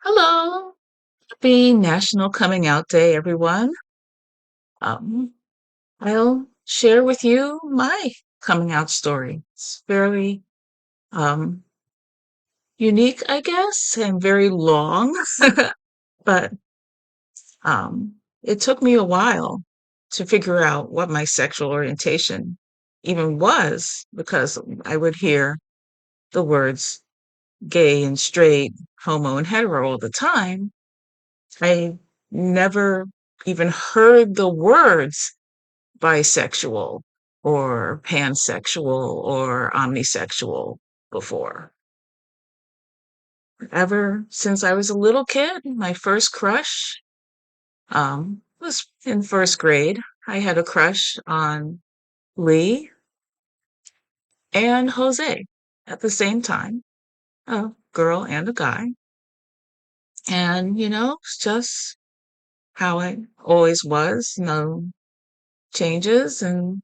Hello. Happy National Coming Out Day, everyone. Um, I'll share with you my coming out story. It's very um, unique, I guess, and very long, but it took me a while to figure out what my sexual orientation even was because I would hear the words gay and straight, homo and hetero all the time. I never even heard the words bisexual or pansexual or omnisexual before. Ever since I was a little kid, my first crush was in first grade. I had a crush on Lee and Jose at the same time, a girl and a guy. And, it's just how I always was, no changes. And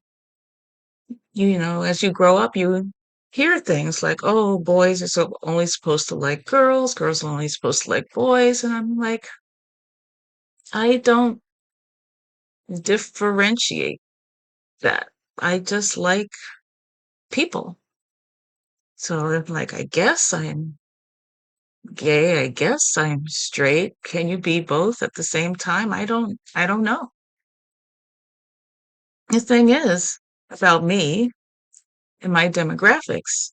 as you grow up, you hear things like, oh, boys are only supposed to like girls, girls are only supposed to like boys. And I'm like, I don't differentiate that. I just like people. So I'm like, I guess I'm gay. I guess I'm straight. Can you be both at the same time? I don't know. The thing is about me and my demographics.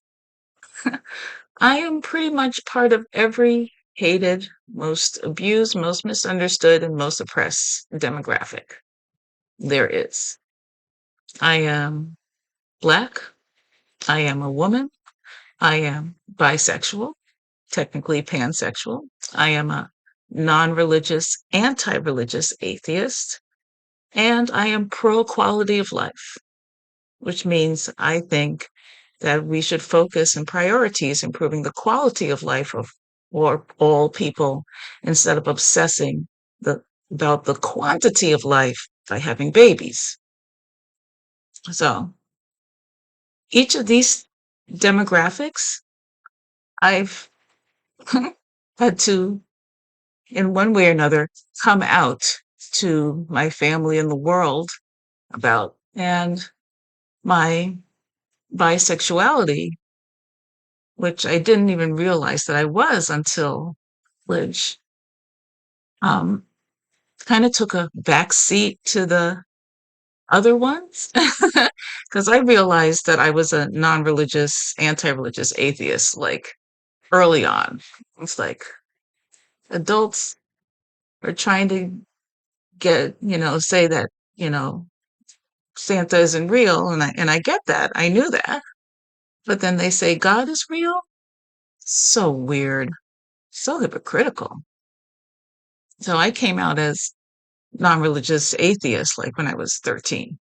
I am pretty much part of every hated, most abused, most misunderstood, and most oppressed demographic there is. I am Black. I am a woman. I am bisexual, technically pansexual. I am a non religious, anti religious atheist. And I am pro quality of life, which means I think that we should focus and priorities improving the quality of life of or all people instead of obsessing about the quantity of life by having babies. So each of these demographics I've had to, in one way or another, come out to my family and the world about. And my bisexuality, which I didn't even realize that I was until college, um, kind of took a back seat to the other ones because I realized that I was a non-religious, anti-religious atheist like early on. It's like adults are trying to say that, you know, Santa isn't real, and I get that. I knew that. But then they say God is real? So weird, so hypocritical. So I came out as non-religious atheist like when I was 13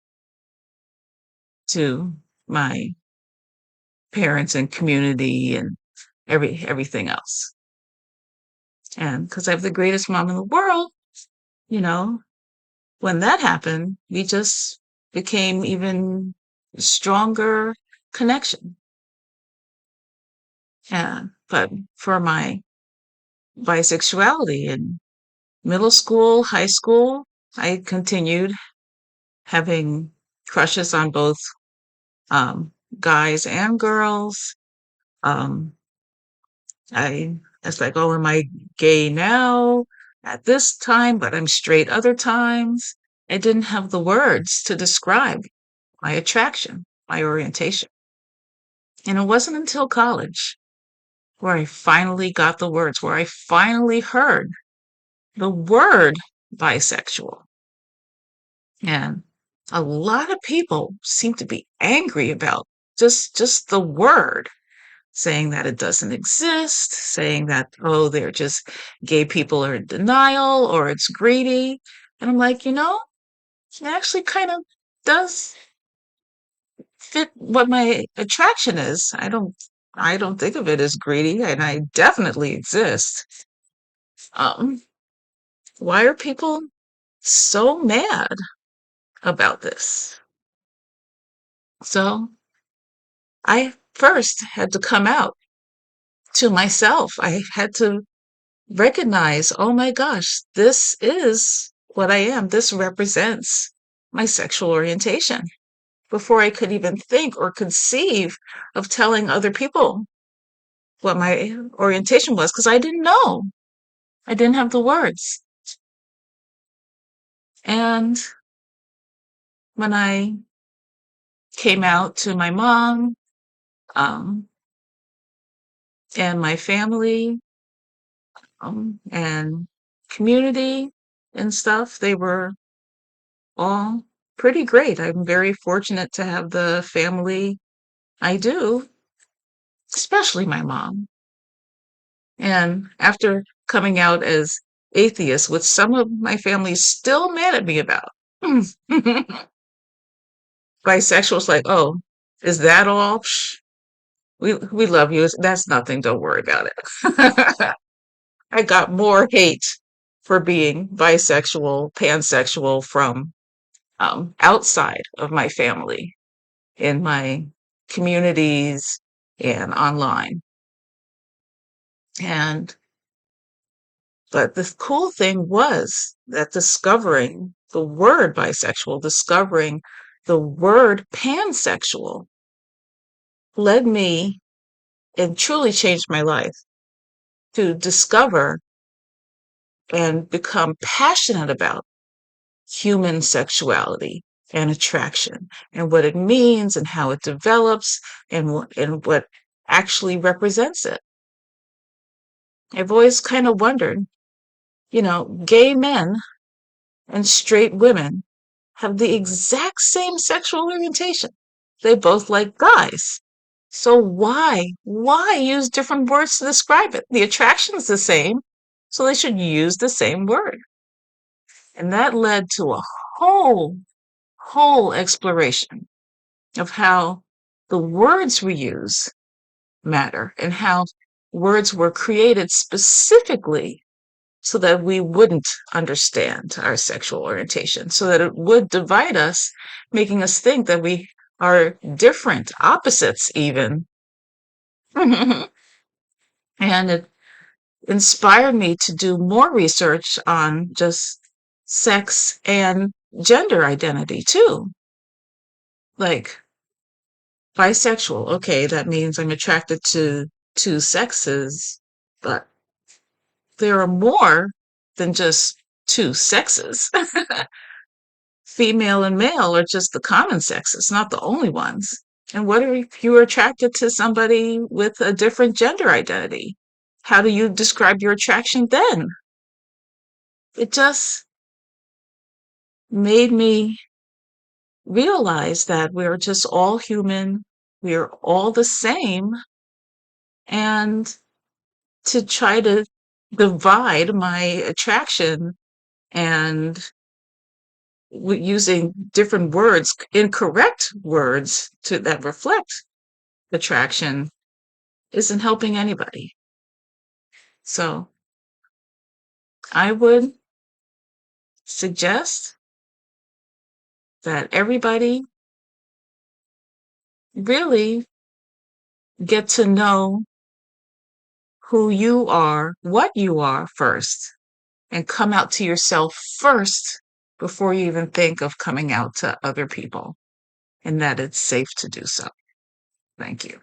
to my parents and community and everything else. And because I have the greatest mom in the world, you know, when that happened, we just became even stronger connection. Yeah. But for my bisexuality in middle school, high school, I continued having crushes on both um, guys and girls. Um, it's like, oh, am I gay now at this time, but I'm straight other times? I didn't have the words to describe my attraction, my orientation. And it wasn't until college where I finally got the words, where I finally heard the word bisexual. And a lot of people seem to be angry about just the word, saying that it doesn't exist, saying that, oh, they're just gay people are in denial or it's greedy. And I'm like, it actually kind of does fit what my attraction is. I don't think of it as greedy, and I definitely exist. Um, why are people so mad about this? So I first had to come out to myself. I had to recognize, oh my gosh, this is what I am. This represents my sexual orientation before I could even think or conceive of telling other people what my orientation was because I didn't know. I didn't have the words. And when I came out to my mom, um, and my family, and community and stuff, they were all pretty great. I'm very fortunate to have the family I do, especially my mom. And after coming out as atheist, which some of my family is still mad at me about, bisexual's like, oh, is that all? Psh, we love you. That's nothing. Don't worry about it. I got more hate for being bisexual, pansexual from outside of my family, in my communities and online. And but the cool thing was that discovering the word bisexual, discovering the word pansexual led me and truly changed my life to discover and become passionate about human sexuality and attraction and what it means and how it develops and what actually represents it. I've always kind of wondered, gay men and straight women have the exact same sexual orientation. They both like guys. So why use different words to describe it? The attraction's the same, so they should use the same word. And that led to a whole, whole exploration of how the words we use matter and how words were created specifically so that we wouldn't understand our sexual orientation, so that it would divide us, making us think that we are different, opposites even. And it inspired me to do more research on just sex and gender identity too. Like bisexual, okay, that means I'm attracted to two sexes, but there are more than just two sexes. Female and male are just the common sexes, not the only ones. And what if you were attracted to somebody with a different gender identity? How do you describe your attraction then? It just made me realize that we're just all human, we're all the same, and to try to divide my attraction and using different words, incorrect words to that reflect attraction isn't helping anybody. So I would suggest that everybody really get to know who you are, what you are first, and come out to yourself first before you even think of coming out to other people, and that it's safe to do so. Thank you.